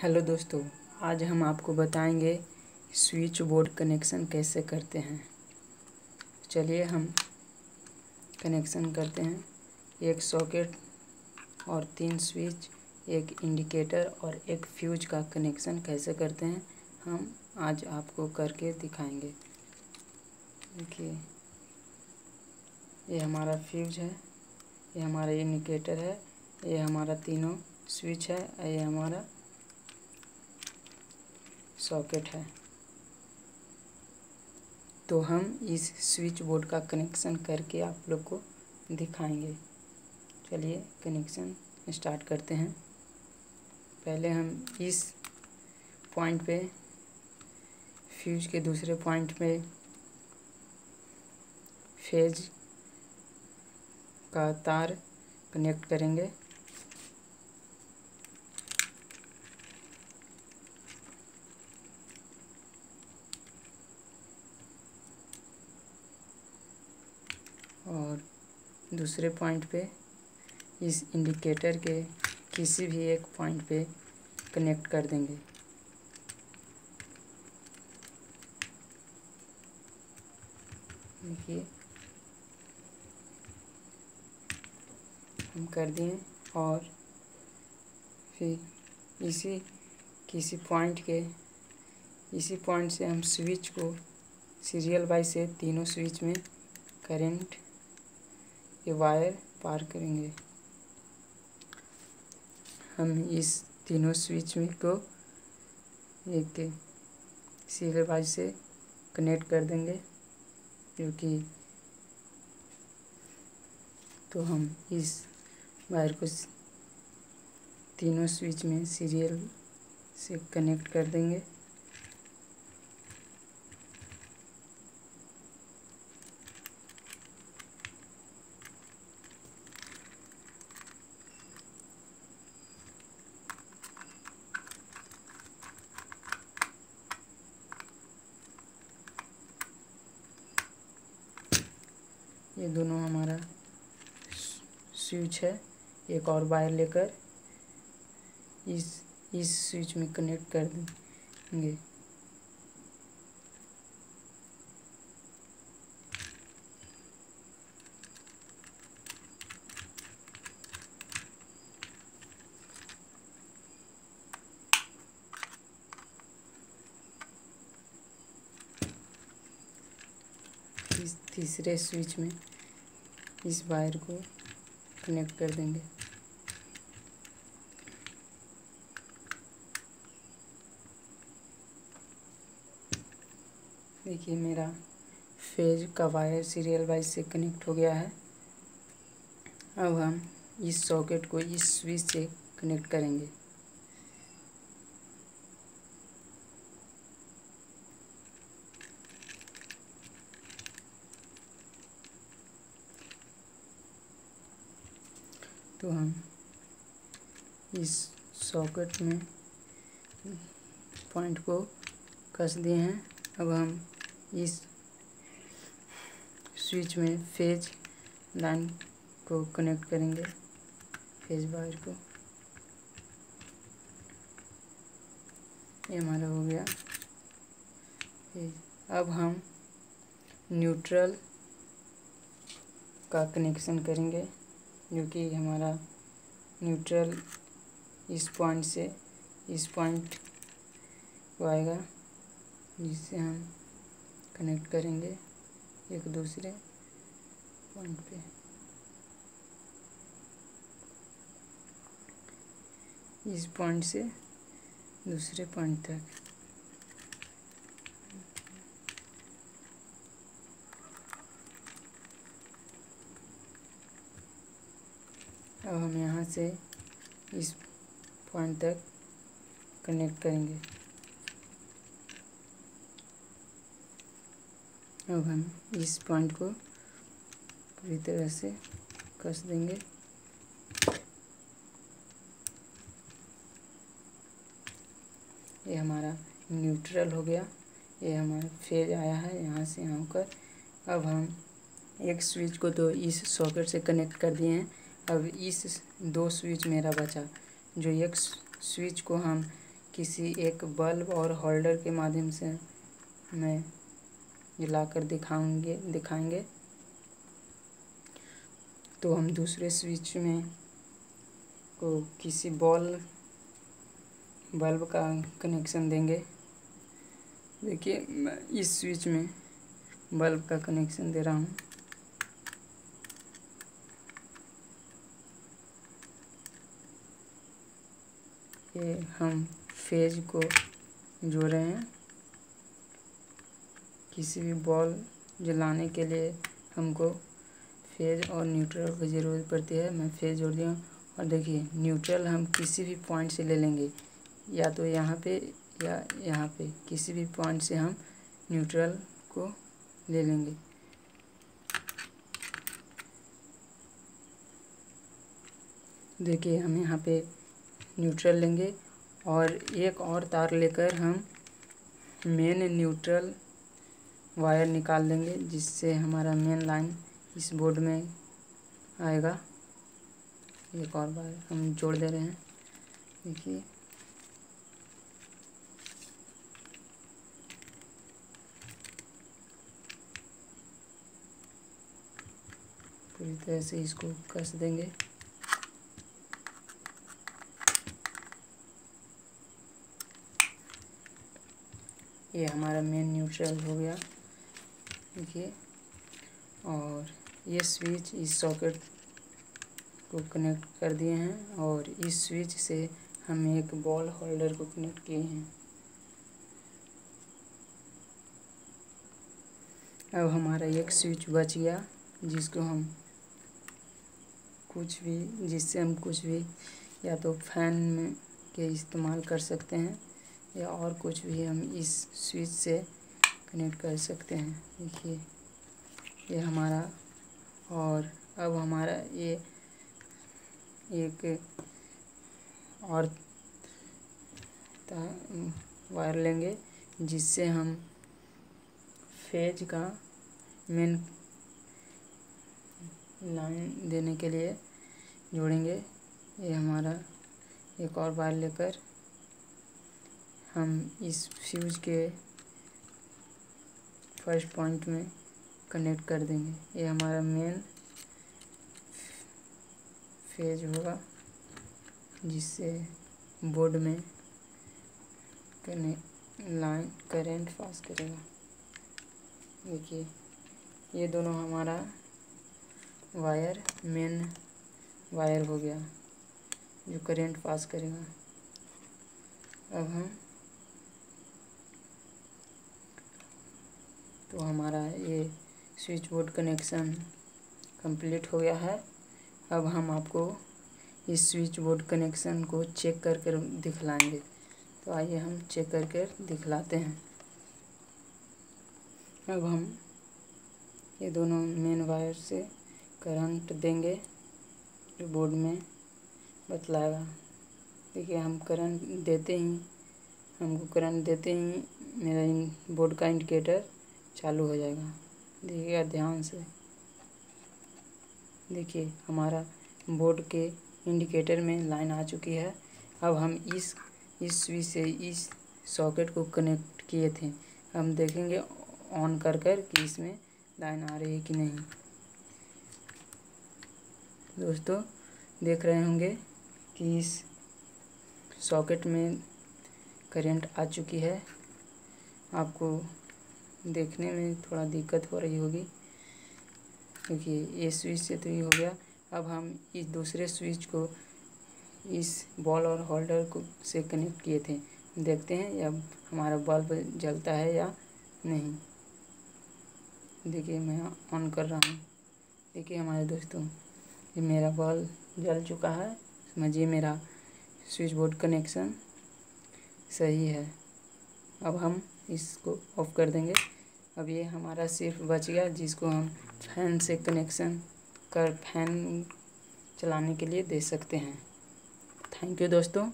Hello दोस्तों, आज हम आपको बताएंगे स्विच बोर्ड कनेक्शन कैसे करते हैं। चलिए हम कनेक्शन करते हैं। एक सॉकेट और 3 स्विच, एक इंडिकेटर और एक फ्यूज का कनेक्शन कैसे करते हैं हम आज आपको करके दिखाएंगे। देखिए, ये हमारा फ्यूज है, ये हमारा इंडिकेटर है, ये हमारा तीनों स्विच है, ये हमारा सॉकेट है। तो हम इस स्विच बोर्ड का कनेक्शन करके आप लोग को दिखाएंगे। चलिए कनेक्शन स्टार्ट करते हैं। पहले हम इस पॉइंट पे फ्यूज के दूसरे पॉइंट पे फेज का तार कनेक्ट करेंगे। और दूसरे पॉइंट पे इस इंडिकेटर के किसी भी एक पॉइंट पे कनेक्ट कर देंगे। देखिए हम कर दिए और फिर किसी पॉइंट से हम स्विच को सीरियल वाइज से तीनों स्विच में करंट ये वायर पार करेंगे। हम इस तीनों स्विच में को एक सीरियल वाइज से कनेक्ट कर देंगे, क्योंकि तो हम इस वायर को तीनों स्विच में सीरियल से कनेक्ट कर देंगे। ये दोनों हमारा स्विच है। एक और वायर लेकर इस स्विच में कनेक्ट कर देंगे। इस तीसरे स्विच में इस वायर को कनेक्ट कर देंगे। देखिए मेरा फेज का वायर सीरियल वाइज से कनेक्ट हो गया है। अब हम इस सॉकेट को इस स्विच से कनेक्ट करेंगे। तो हम इस सॉकेट में पॉइंट को कस दिए हैं। अब हम इस स्विच में फेज लाइन को कनेक्ट करेंगे, फेज वायर को। ये हमारा हो गया फेज। अब हम न्यूट्रल का कनेक्शन करेंगे, क्योंकि हमारा न्यूट्रल इस पॉइंट से इस पॉइंट को आएगा, जिससे हम कनेक्ट करेंगे एक दूसरे पॉइंट पे। इस पॉइंट से दूसरे पॉइंट तक। अब हम यहाँ से इस पॉइंट तक कनेक्ट करेंगे। अब हम इस पॉइंट को पूरी तरह से कस देंगे। ये हमारा न्यूट्रल हो गया। ये हमारा फेज आया है यहाँ से यहाँ पर। अब हम एक स्विच को तो इस सॉकेट से कनेक्ट कर दिए हैं। अब इस 2 स्विच मेरा बचा, जो एक स्विच को हम किसी एक बल्ब और होल्डर के माध्यम से मैं जलाकर दिखाएंगे। तो हम दूसरे स्विच में को किसी बल्ब का कनेक्शन देंगे। देखिए मैं इस स्विच में बल्ब का कनेक्शन दे रहा हूँ। ये हम फेज को जोड़ रहे हैं। किसी भी बल्ब जलाने के लिए हमको फेज और न्यूट्रल की ज़रूरत पड़ती है। मैं फेज जोड़ दिया और देखिए न्यूट्रल हम किसी भी पॉइंट से ले लेंगे, या तो यहाँ पे या यहाँ पे, किसी भी पॉइंट से हम न्यूट्रल को ले लेंगे। देखिए हम यहाँ पे न्यूट्रल लेंगे और एक और तार लेकर हम मेन न्यूट्रल वायर निकाल देंगे, जिससे हमारा मेन लाइन इस बोर्ड में आएगा। एक और वायर हम जोड़ दे रहे हैं। देखिए पूरी तरह से इसको कस देंगे। ये हमारा मेन न्यूट्रल हो गया। देखिए, और ये स्विच इस सॉकेट को कनेक्ट कर दिए हैं और इस स्विच से हम एक बॉल होल्डर को कनेक्ट किए हैं। अब हमारा एक स्विच बच गया, जिससे हम कुछ भी या तो फैन में के इस्तेमाल कर सकते हैं, या और कुछ भी हम इस स्विच से कनेक्ट कर सकते हैं। देखिए ये हमारा, और अब हमारा ये एक और वायर लेंगे, जिससे हम फेज का मेन लाइन देने के लिए जोड़ेंगे। ये हमारा एक और वायर लेकर हम इस फ्यूज के फर्स्ट पॉइंट में कनेक्ट कर देंगे। ये हमारा मेन फेज होगा, जिससे बोर्ड में करंट पास करेगा। देखिए ये दोनों हमारा वायर मेन वायर हो गया, जो करंट पास करेगा। अब हमारा ये स्विच बोर्ड कनेक्शन कंप्लीट हो गया है। अब हम आपको इस स्विच बोर्ड कनेक्शन को चेक कर दिखलाएंगे। तो आइए हम चेक करके दिखलाते हैं। अब हम ये दोनों मेन वायर से करंट देंगे, जो बोर्ड में बतलाएगा। देखिए हमको करंट देते ही मेरा बोर्ड का इंडिकेटर चालू हो जाएगा। देखिएगा ध्यान से। देखिए हमारा बोर्ड के इंडिकेटर में लाइन आ चुकी है। अब हम इस स्विच से इस सॉकेट को कनेक्ट किए थे। हम देखेंगे ऑन कर कि इसमें लाइन आ रही है कि नहीं। दोस्तों देख रहे होंगे कि इस सॉकेट में करंट आ चुकी है। आपको देखने में थोड़ा दिक्कत हो रही होगी, क्योंकि ये स्विच से तो ये हो गया। अब हम इस दूसरे स्विच को इस बॉल और होल्डर को से कनेक्ट किए थे। देखते हैं अब हमारा बल्ब जलता है या नहीं। देखिए मैं ऑन कर रहा हूँ। देखिए हमारे दोस्तों, ये मेरा बल्ब जल चुका है। समझिए मेरा स्विच बोर्ड कनेक्शन सही है। अब हम इसको ऑफ कर देंगे। अब ये हमारा सिर्फ बच गया, जिसको हम फैन से कनेक्शन कर फैन चलाने के लिए दे सकते हैं। थैंक यू दोस्तों।